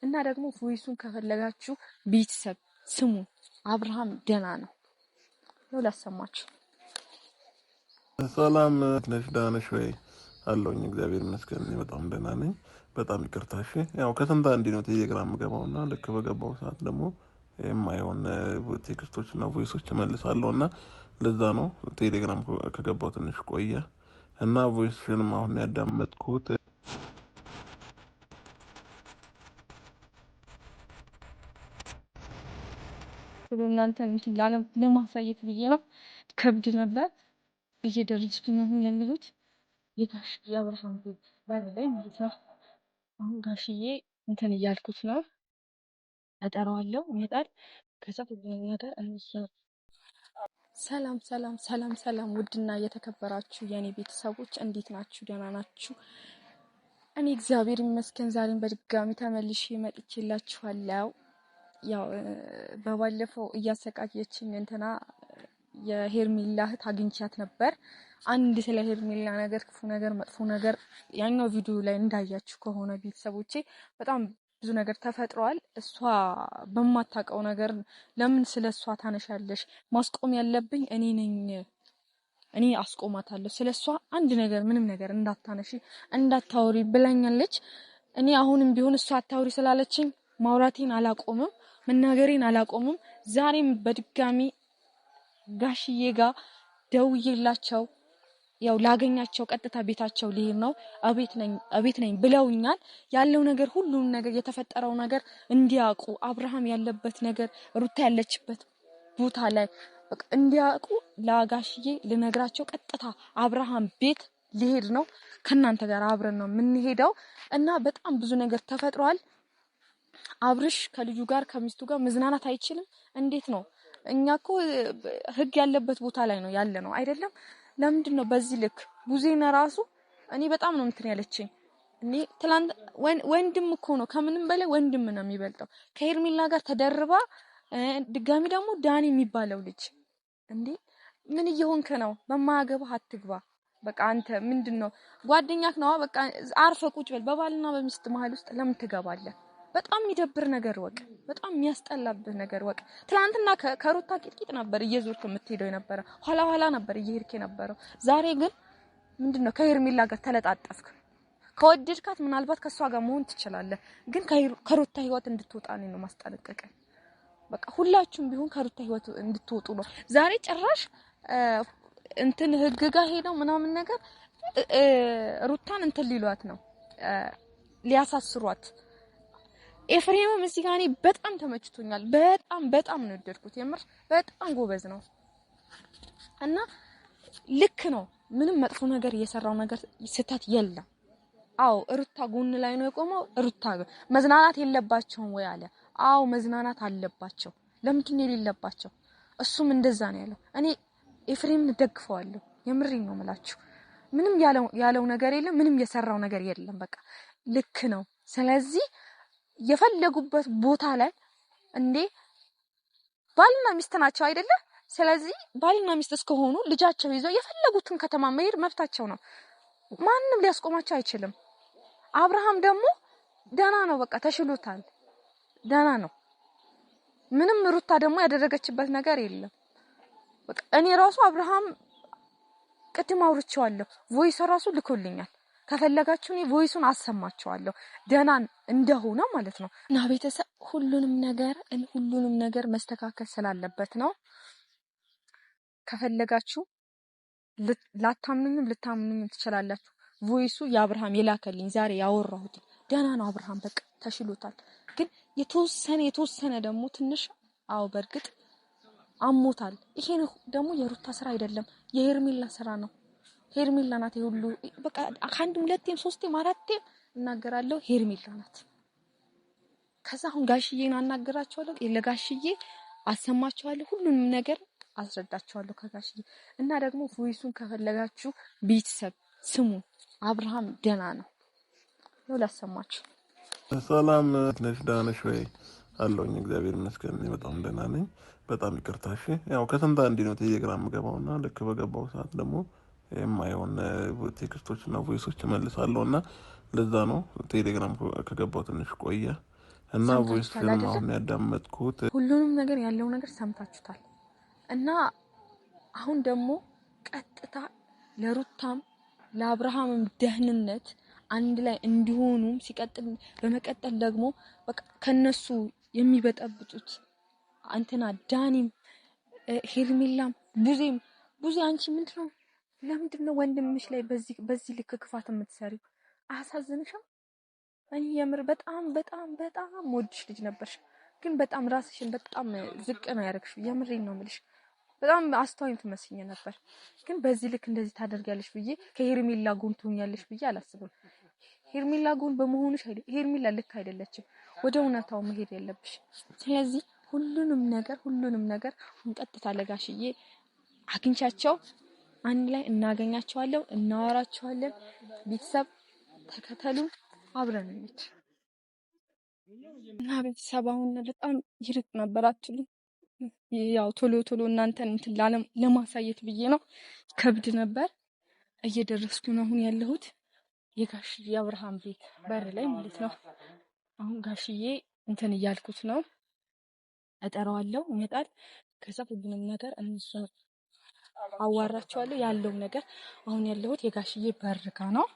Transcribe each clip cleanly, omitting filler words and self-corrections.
እና ደግሞ ቮይሱን ከፈለጋችሁ ቤተሰብ ስሙ። አብርሃም ደህና ነው ነው ላሰማችሁ። ሰላም ነሽ? ደህና ነሽ ወይ? አለሁኝ እግዚአብሔር ይመስገን በጣም ደህና ነኝ። በጣም ይቅርታ እሺ። ያው ከስንት አንዴ ነው ቴሌግራም ገባውና ልክ በገባው ሰዓት ደግሞ የማይሆን ቴክስቶች እና ቮይሶች እመልሳለሁና ለዛ ነው ቴሌግራም ከገባው ትንሽ ቆየ እና ቮይስሽንም አሁን ያዳመጥኩት። እናንተ ለማሳየት ብዬ ነው። ከብድ ነበር እየደረስኩኝ ነው ያለሁት የጋሽ የአብርሃም ቤት ባለላይ ማለት ነው። አሁን ጋሽዬ እንትን እያልኩት ነው እጠራዋለሁ ይመጣል። ከዛ ሁሉንም ነገር እንሰራ። ሰላም ሰላም ሰላም ሰላም! ውድና የተከበራችሁ የኔ ቤተሰቦች እንዴት ናችሁ? ደህና ናችሁ? እኔ እግዚአብሔር ይመስገን ዛሬም በድጋሚ ተመልሼ መጥቼላችኋለሁ። ያው በባለፈው እያሰቃየችኝ እንትና የሄርሜላ እህት አግኝቻት ነበር። አንድ ስለ ሄርሜላ ነገር ክፉ ነገር መጥፎ ነገር ያኛው ቪዲዮ ላይ እንዳያችሁ ከሆነ ቤተሰቦቼ በጣም ብዙ ነገር ተፈጥሯል። እሷ በማታውቀው ነገር ለምን ስለሷ ታነሻለሽ? ማስቆም ያለብኝ እኔ ነኝ። እኔ አስቆማታለሁ። ስለሷ አንድ ነገር ምንም ነገር እንዳታነሺ እንዳታወሪ ብላኛለች። እኔ አሁንም ቢሆን እሷ አታውሪ ስላለችኝ ማውራቴን አላቆምም፣ መናገሬን አላቆምም። ዛሬም በድጋሚ ጋሽዬ ጋር ደውዬላቸው ያው ላገኛቸው ቀጥታ ቤታቸው ልሄድ ነው። አቤት ነኝ ብለውኛል። ያለው ነገር ሁሉም ነገር የተፈጠረው ነገር እንዲያውቁ አብርሃም ያለበት ነገር ሩታ ያለችበት ቦታ ላይ በቃ እንዲያውቁ ለጋሽዬ ልነግራቸው ቀጥታ አብርሃም ቤት ልሄድ ነው። ከናንተ ጋር አብረን ነው የምንሄደው እና በጣም ብዙ ነገር ተፈጥሯል። አብርሽ ከልጁ ጋር ከሚስቱ ጋር መዝናናት አይችልም። እንዴት ነው? እኛ እኮ ህግ ያለበት ቦታ ላይ ነው ያለ ነው አይደለም? ለምንድን ነው በዚህ ልክ ቡዜና ራሱ እኔ በጣም ነው እንትን ያለችኝ። እኔ ትላንት ወንድም እኮ ነው ከምንም በላይ ወንድም ነው የሚበልጠው። ከሄርሜላ ጋር ተደርባ ድጋሚ ደግሞ ዳኒ የሚባለው ልጅ እንዴ ምን እየሆንክ ነው? በማያገባህ አትግባ። በቃ አንተ ምንድነው ጓደኛክ ነው? በቃ አርፈ ቁጭ በል። በባልና በሚስት መሀል ውስጥ ለምን ትገባለህ? በጣም የሚደብር ነገር ወቅ፣ በጣም የሚያስጠላብህ ነገር ወቅ። ትላንትና ከሩታ ቂጥቂጥ ነበር እየዞርክ የምትሄደው የነበረ፣ ኋላ ነበር እየሄድክ የነበረው። ዛሬ ግን ምንድነው ከሄርሜላ ጋር ተለጣጠፍክ። ከወደድካት ምናልባት ከሷ ጋር መሆን ትችላለህ፣ ግን ከሩታ ህይወት እንድትወጣ ነው ማስጠነቀቅ። በቃ ሁላችሁም ቢሆን ከሩታ ህይወት እንድትወጡ ነው። ዛሬ ጭራሽ እንትን ህግ ጋር ሄደው ምናምን ነገር ሩታን እንትን ሊሏት ነው ሊያሳስሯት። ኤፍሬምም እዚህ ጋር እኔ በጣም ተመችቶኛል። በጣም ነው የወደድኩት። የምር በጣም ጎበዝ ነው እና ልክ ነው። ምንም መጥፎ ነገር እየሰራው ነገር ስህተት የለም። አዎ ሩታ ጎን ላይ ነው የቆመው። ሩታ መዝናናት የለባቸውም ወይ አለ። አዎ መዝናናት አለባቸው። ለምንድን ነው የሌለባቸው? እሱም እንደዛ ነው ያለው። እኔ ኤፍሬምን ደግፈዋለሁ። የምሬን ነው የምላችሁ። ምንም ያለው ነገር የለም። ምንም የሰራው ነገር የለም። በቃ ልክ ነው። ስለዚህ የፈለጉበት ቦታ ላይ እንዴ ባልና ሚስት ናቸው አይደለ? ስለዚህ ባልና ሚስት እስከሆኑ ልጃቸው ይዘው የፈለጉትን ከተማ መሄድ መብታቸው ነው። ማንም ሊያስቆማቸው አይችልም። አብርሃም ደግሞ ደህና ነው፣ በቃ ተሽሎታል፣ ደህና ነው። ምንም ሩታ ደግሞ ያደረገችበት ነገር የለም። በቃ እኔ ራሱ አብርሃም ቅድም አውርቼዋለሁ፣ ቮይስ ራሱ ልኮልኛል። ከፈለጋችሁ እኔ ቮይሱን አሰማችኋለሁ ደህና እንደሆነ ማለት ነው። እና ቤተሰብ ሁሉንም ነገር መስተካከል ስላለበት ነው። ከፈለጋችሁ ላታምኑኝም ልታምኑኝም ትችላላችሁ። ቮይሱ የአብርሃም የላከልኝ ዛሬ ያወራሁት ደህና ነው። አብርሃም በቃ ተሽሎታል። ግን የተወሰነ ደግሞ ትንሽ በርግጥ አሞታል። ይሄ ደግሞ የሩታ ስራ አይደለም፣ የሄርሜላ ስራ ነው። ሄርሜላ ናት ይሁሉ በቃ ከአንድም ሁለቴም ሶስቴም አራቴም እናገራለሁ። ሄርሜላ ናት። ከዛ አሁን ጋሽዬን አናገራቸዋለሁ፣ ለጋሽዬ አሰማቸዋለሁ፣ ሁሉንም ነገር አስረዳቸዋለሁ ከጋሽዬ። እና ደግሞ ቮይሱን ከፈለጋችሁ ቤተሰብ ስሙ። አብርሃም ደህና ነው ላሰማችሁ። ሰላም ነሽ? ደህና ነሽ ወይ? አለሁኝ እግዚአብሔር ይመስገን በጣም ደህና ነኝ። በጣም ይቅርታ እሺ። ያው ከስንት አንዴ ነው ቴሌግራም ገባውና ልክ በገባው ሰዓት ደግሞ የማይሆን ቴክስቶች እና ቮይሶች እመልሳለሁ እና ለዛ ነው ቴሌግራም ከገባው ትንሽ ቆየ እና ሰምታችሁታል ቮይስህንም አይደለ? አሁን ያዳመጥኩት ሁሉንም ነገር ያለው ነገር ሰምታችሁታል። እና አሁን ደግሞ ቀጥታ ለሩታም ለአብርሃምም ደህንነት አንድ ላይ እንዲሆኑም ሲቀጥል በመቀጠል ደግሞ በቃ ከነሱ የሚበጠብጡት አንተና ዳኒም ሄርሜላም ቡዜ አንቺ ምንድነው ለምንድነው ወንድምሽ ላይ በዚህ ልክ ክፋት የምትሰሪው? አያሳዝንሽም? እኔ የምር በጣም በጣም በጣም ወድሽ ልጅ ነበርሽ፣ ግን በጣም ራስሽን በጣም ዝቅ ነው ያደረግሽው። የምሬን ነው የምልሽ። በጣም አስተዋይም ትመስኝ ነበር፣ ግን በዚህ ልክ እንደዚህ ታደርጊያለሽ ብዬ ከሄርሜላ ጎን ትሆኛለሽ ብዬ አላስብም። ሄርሜላ ጎን በመሆንሽ ሄርሜላ ልክ አይደለችም። ወደ እውነታው መሄድ ያለብሽ። ስለዚህ ሁሉንም ነገር ቀጥታ ለጋሽዬ አግኝቻቸው አንድ ላይ እናገኛቸዋለን፣ እናወራቸዋለን። ቤተሰብ ተከተሉ፣ አብረን እንሂድ እና ቤተሰብ አሁን በጣም ይርቅ ነበር አትሉም? ያው ቶሎ እናንተን እንትን ለማሳየት ብዬ ነው። ከብድ ነበር። እየደረስኩ ነው አሁን ያለሁት የጋሽዬ አብርሃም ቤት በር ላይ ማለት ነው። አሁን ጋሽዬ እንትን እያልኩት ነው፣ እጠራዋለሁ፣ ይመጣል። ከዛ ሁሉንም ነገር እነሱ አዋራቸዋለሁ። ያለው ነገር አሁን ያለሁት የጋሽዬ በር ጋ ነው።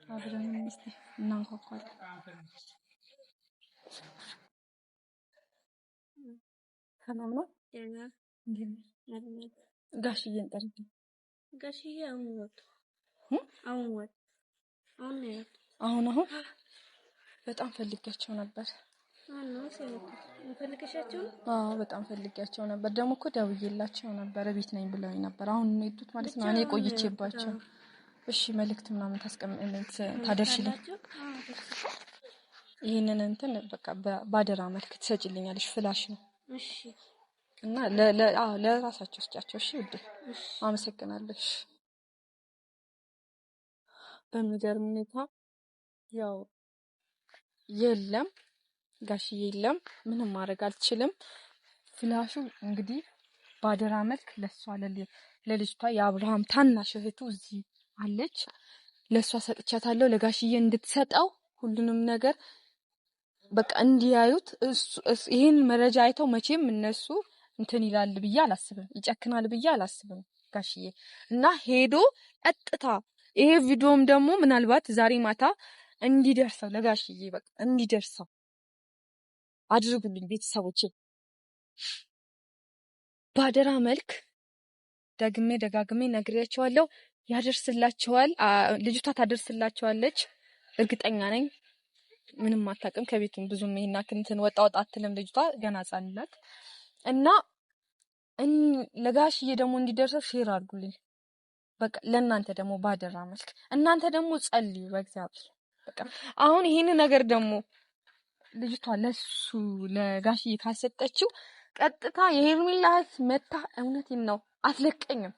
አብረን እስቲ እናንኳኳለን። ሰላም ነው? ጋሽዬን ጠርተን ጋሽዬ አሁን በጣም ፈልጊያቸው ነበር። በጣም ፈልጊያቸው ነበር። ደግሞ እኮ ደውዬላቸው ነበር፣ ቤት ነኝ ብለውኝ ነበር። አሁን ነው የሄዱት ማለት ነው። እኔ ቆይቼባቸው። እሺ መልእክት ምናምን ታደርሽልኝ? ይሄንን እንትን በቃ ባደራ መልክ ትሰጪልኛለሽ። ፍላሽ ነው። እሺ። እና ለራሳቸው ስጫቸው። እሺ ውዴ፣ አመሰግናለሁ። በሚገርም ሁኔታ ያው የለም ጋሽዬ የለም፣ ምንም ማድረግ አልችልም። ፍላሹ እንግዲህ ባደራ መልክ ለሷ ለልጅቷ የአብርሃም ታናሽ እህቱ እዚህ አለች፣ ለሷ ሰጥቻታለሁ። ለጋሽዬ እንድትሰጠው ሁሉንም ነገር በቃ እንዲያዩት። ይሄን መረጃ አይተው መቼም እነሱ እንትን ይላል ብዬ አላስብም፣ ይጨክናል ብዬ አላስብም ጋሽዬ። እና ሄዶ ቀጥታ ይሄ ቪዲዮም ደግሞ ምናልባት ዛሬ ማታ እንዲደርሰው ለጋሽዬ በቃ እንዲደርሰው አድርጉልኝ ቤተሰቦቼ። ባደራ መልክ ደጋግሜ ነግሬያቸዋለሁ። ያደርስላቸዋል፣ ልጅቷ ታደርስላቸዋለች፣ እርግጠኛ ነኝ። ምንም አታውቅም፣ ከቤቱም ብዙም ይሄና እንትን ወጣ አትልም ልጅቷ፣ ገና ሕፃን ናት። እና ለጋሽዬ ደግሞ እንዲደርሰው ሼር አድርጉልኝ በቃ። ለእናንተ ደግሞ ባደራ መልክ እናንተ ደግሞ ጸልዩ በእግዚአብሔር በቃ። አሁን ይሄን ነገር ደግሞ ልጅቷ ለጋሽዬ ካሰጠችው ቀጥታ የሄርሜላ እህት መታ፣ እውነቴን ነው አትለቀኝም፣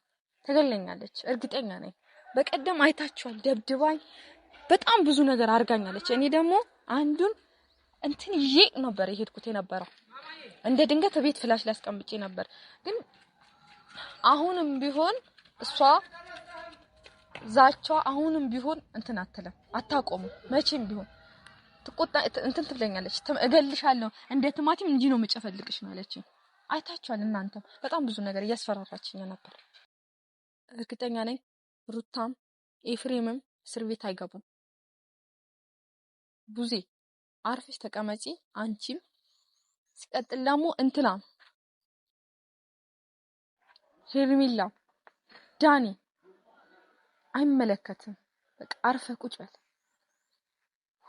ትገለኛለች፣ እርግጠኛ ነኝ። በቀደም አይታችኋል፣ ደብድባኝ በጣም ብዙ ነገር አድርጋኛለች። እኔ ደግሞ አንዱን እንትን ይዤ ነበር የሄድኩት የነበረው፣ እንደ ድንገት ቤት ፍላሽ ላስቀምጬ ነበር። ግን አሁንም ቢሆን እሷ ዛቻ አሁንም ቢሆን እንትን አትለም፣ አታቆምም። መቼም ቢሆን ትቆጣ እንትን ትብለኛለች፣ እገልሻለሁ፣ እንደ ቲማቲም እንጂ ነው መጨፈልቅሽ ነው ያለችኝ። አይታችኋል እናንተም በጣም ብዙ ነገር እያስፈራራችኝ ነበር። እርግጠኛ ነኝ ሩታም ኤፍሬምም እስር ቤት አይገቡም። ቡዜ አርፈሽ ተቀመጪ፣ አንቺም ሲቀጥል ደግሞ እንትናም ሄርሜላ ዳኒ አይመለከትም። በቃ አርፈ ቁጭ በል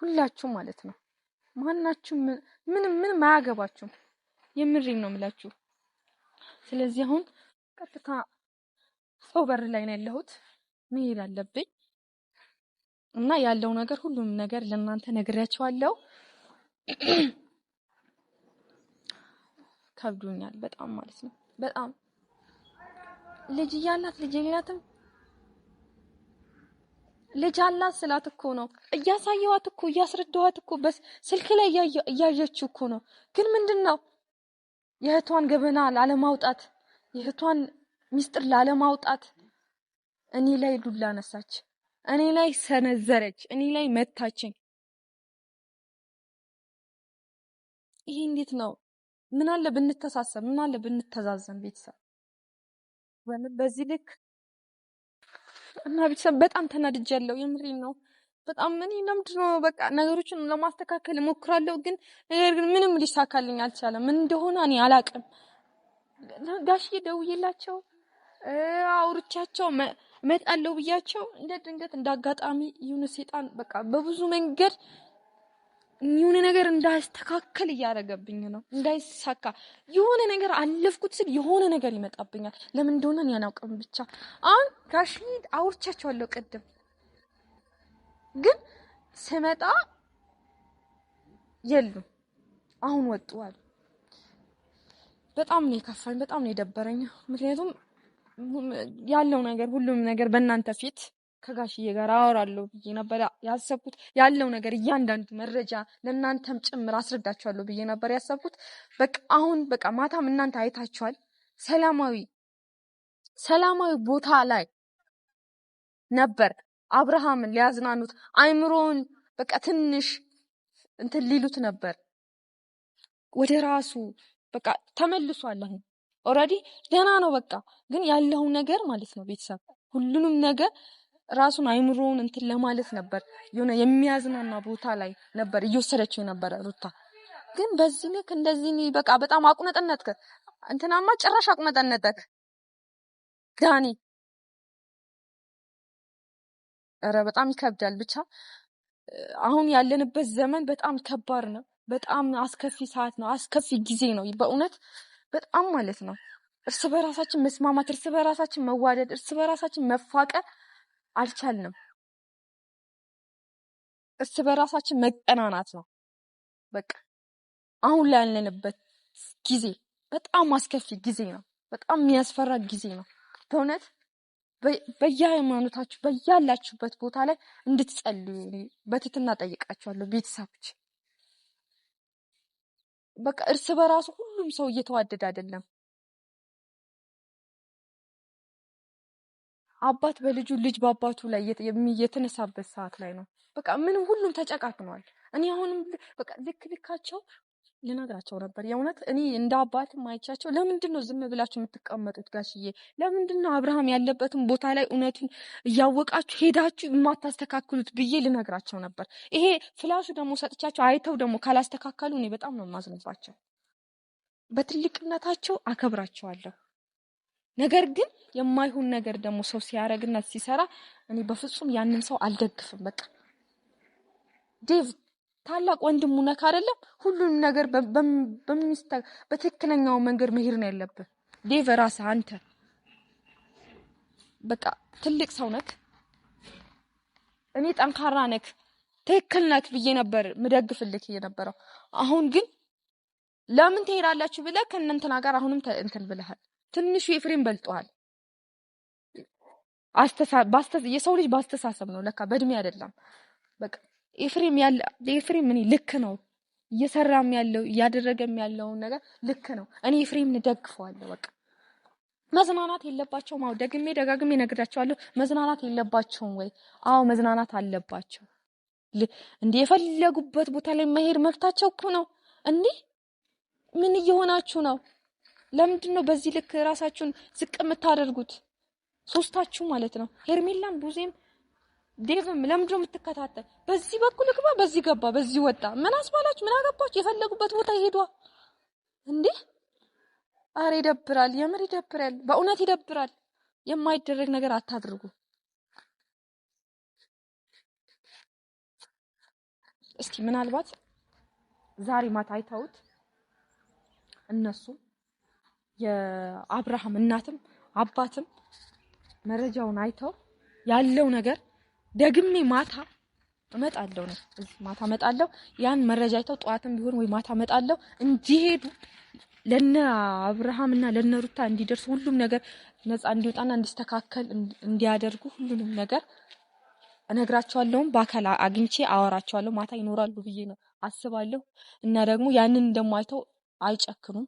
ሁላችሁም ማለት ነው። ማናችሁም ምንም አያገባችሁም። የምሬን ነው የምላችሁ። ስለዚህ አሁን ቀጥታ ሰው በር ላይ ነው ያለሁት፣ መሄድ አለብኝ እና ያለው ነገር ሁሉም ነገር ለእናንተ ነግሬያችኋለሁ። ከብዶኛል በጣም ማለት ነው። በጣም ልጅ እያላት ልጅ የላትም። ልጅ አላት ስላት እኮ ነው እያሳየኋት እኮ እያስረዳኋት እኮ በስልክ ላይ እያየችው እኮ ነው። ግን ምንድነው የእህቷን ገበና ላለማውጣት፣ የእህቷን ሚስጥር ላለማውጣት እኔ ላይ ዱላ ነሳች፣ እኔ ላይ ሰነዘረች፣ እኔ ላይ መታችኝ። ይሄ እንዴት ነው? ምን አለ ብንተሳሰብ፣ ምን አለ ብንተዛዘን ቤተሰብ በዚህ ልክ እና ቤተሰብ በጣም ተናድጃለሁ። የምሬን ነው። በጣም እኔ ለምንድነው በቃ ነገሮችን ለማስተካከል እሞክራለሁ፣ ግን ነገር ግን ምንም ሊሳካልኝ አልቻለም። ምን እንደሆነ እኔ አላቅም። ጋሽዬ ደውዬላቸው አውርቻቸው እመጣለሁ ብያቸው እንደ ድንገት እንዳጋጣሚ የሆነ ሰይጣን በቃ በብዙ መንገድ የሆነ ነገር እንዳይስተካከል እያደረገብኝ ነው። እንዳይሳካ የሆነ ነገር አለፍኩት ስል የሆነ ነገር ይመጣብኛል። ለምን እንደሆነ እኔ አላውቅም። ብቻ አሁን ጋሽዬ አውርቻቸዋለሁ ቅድም፣ ግን ስመጣ የሉም። አሁን ወጡዋል። በጣም ነው የከፋኝ፣ በጣም ነው የደበረኝ። ምክንያቱም ያለው ነገር ሁሉም ነገር በእናንተ ፊት ከጋሽዬ ጋር አወራለሁ ብዬ ነበር ያሰብኩት። ያለው ነገር እያንዳንዱ መረጃ ለእናንተም ጭምር አስረዳችኋለሁ ብዬ ነበር ያሰብኩት። በቃ አሁን በቃ ማታም እናንተ አይታችኋል። ሰላማዊ ቦታ ላይ ነበር አብርሃምን ሊያዝናኑት አይምሮውን በቃ ትንሽ እንትን ሊሉት ነበር። ወደ ራሱ በቃ ተመልሷል። አሁን ኦልሬዲ ደህና ነው። በቃ ግን ያለው ነገር ማለት ነው ቤተሰብ ሁሉንም ነገር ራሱን አይምሮውን እንትን ለማለት ነበር የሆነ የሚያዝናና ቦታ ላይ ነበር እየወሰደችው ነበር ሩታ። ግን በዚህ ልክ እንደዚህ በቃ በጣም አቁነጠነጥክ። እንትናማ ጭራሽ አቁነጠነጠክ ዳኒ። ኧረ በጣም ይከብዳል። ብቻ አሁን ያለንበት ዘመን በጣም ከባድ ነው። በጣም አስከፊ ሰዓት ነው። አስከፊ ጊዜ ነው በእውነት በጣም ማለት ነው። እርስ በራሳችን መስማማት፣ እርስ በራሳችን መዋደድ፣ እርስ በራሳችን መፋቀር አልቻልንም። እርስ በራሳችን መቀናናት ነው በቃ አሁን ላይ ያለንበት ጊዜ በጣም አስከፊ ጊዜ ነው። በጣም የሚያስፈራ ጊዜ ነው በእውነት። በየሃይማኖታችሁ በያላችሁበት ቦታ ላይ እንድትጸልዩ በትህትና ጠይቃችኋለሁ ቤተሰቦች። በቃ እርስ በራሱ ሁሉም ሰው እየተዋደደ አይደለም። አባት በልጁ ልጅ በአባቱ ላይ የተነሳበት ሰዓት ላይ ነው። በቃ ምንም ሁሉም ተጨቃቅኗል። እኔ አሁንም በቃ ልካቸው ልነግራቸው ነበር የእውነት እኔ እንደ አባትም አይቻቸው ለምንድን ነው ዝም ብላችሁ የምትቀመጡት ጋሽዬ? ለምንድን ነው አብርሃም ያለበትን ቦታ ላይ እውነቱን እያወቃችሁ ሄዳችሁ የማታስተካክሉት ብዬ ልነግራቸው ነበር። ይሄ ፍላሹ ደግሞ ሰጥቻቸው አይተው ደግሞ ካላስተካከሉ እኔ በጣም ነው የማዝንባቸው። በትልቅነታቸው አከብራቸዋለሁ። ነገር ግን የማይሆን ነገር ደግሞ ሰው ሲያረግና ሲሰራ እኔ በፍጹም ያንን ሰው አልደግፍም። በቃ ዴቭ ታላቅ ወንድሙ ነክ አይደለም። ሁሉንም ነገር በትክክለኛው መንገድ መሄድ ነው ያለብህ። ዴቭ ራስህ አንተ በቃ ትልቅ ሰው ነክ፣ እኔ ጠንካራ ነክ፣ ትክክል ነክ ብዬ ነበር ምደግፍልክ የነበረው። አሁን ግን ለምን ትሄዳላችሁ ብለህ ከእናንተና ጋር አሁንም እንትን ብለሃል። ትንሹ ኤፍሬም በልጧል። የሰው ልጅ ባስተሳሰብ ነው ለካ በእድሜ አይደለም። በቃ ኤፍሬም ምን ልክ ነው እየሰራም ያለው እያደረገም ያለው ነገር ልክ ነው። እኔ ኤፍሬም እንደግፈዋለሁ። በቃ መዝናናት የለባቸውም። አዎ ደጋግሜ ነግራቸዋለሁ። መዝናናት የለባቸውም ወይ? አዎ መዝናናት አለባቸው። እንዴ የፈለጉበት ቦታ ላይ መሄድ መብታቸው እኮ ነው። እንዴ ምን እየሆናችሁ ነው? ለምንድን ነው በዚህ ልክ ራሳችሁን ዝቅ የምታደርጉት? ሶስታችሁ ማለት ነው። ሄርሜላም ቡዜም ዴቭም ለምንድን ነው የምትከታተል? በዚህ በኩል ግባ፣ በዚህ ገባ፣ በዚህ ወጣ። ምን አስባላችሁ? ምን አገባችሁ? የፈለጉበት ቦታ ይሄዷ እንዴ! አረ ይደብራል፣ የምር ይደብራል፣ በእውነት ይደብራል። የማይደረግ ነገር አታድርጉ። እስኪ ምናልባት ዛሬ ማታ አይተውት እነሱ የአብርሃም እናትም አባትም መረጃውን አይተው ያለው ነገር ደግሜ ማታ እመጣለሁ ነው ማታ እመጣለሁ። ያን መረጃ አይተው ጠዋትም ቢሆን ወይ ማታ እመጣለሁ እንዲሄዱ ለነ አብርሃም እና ለነ ሩታ እንዲደርስ ሁሉም ነገር ነፃ እንዲወጣና እንዲስተካከል እንዲያደርጉ ሁሉንም ነገር እነግራቸዋለሁ። በአካል አግኝቼ አወራቸዋለሁ። ማታ ይኖራሉ ብዬ ነው አስባለሁ። እና ደግሞ ያንን እንደማይተው አይጨክኑም።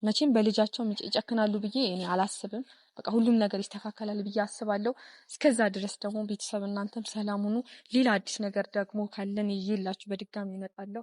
መቼም በልጃቸው ይጨክናሉ ብዬ እኔ አላስብም። በቃ ሁሉም ነገር ይስተካከላል ብዬ አስባለሁ። እስከዛ ድረስ ደግሞ ቤተሰብ እናንተም ሰላም ሁኑ። ሌላ አዲስ ነገር ደግሞ ካለን ይዤላችሁ በድጋሚ እመጣለሁ።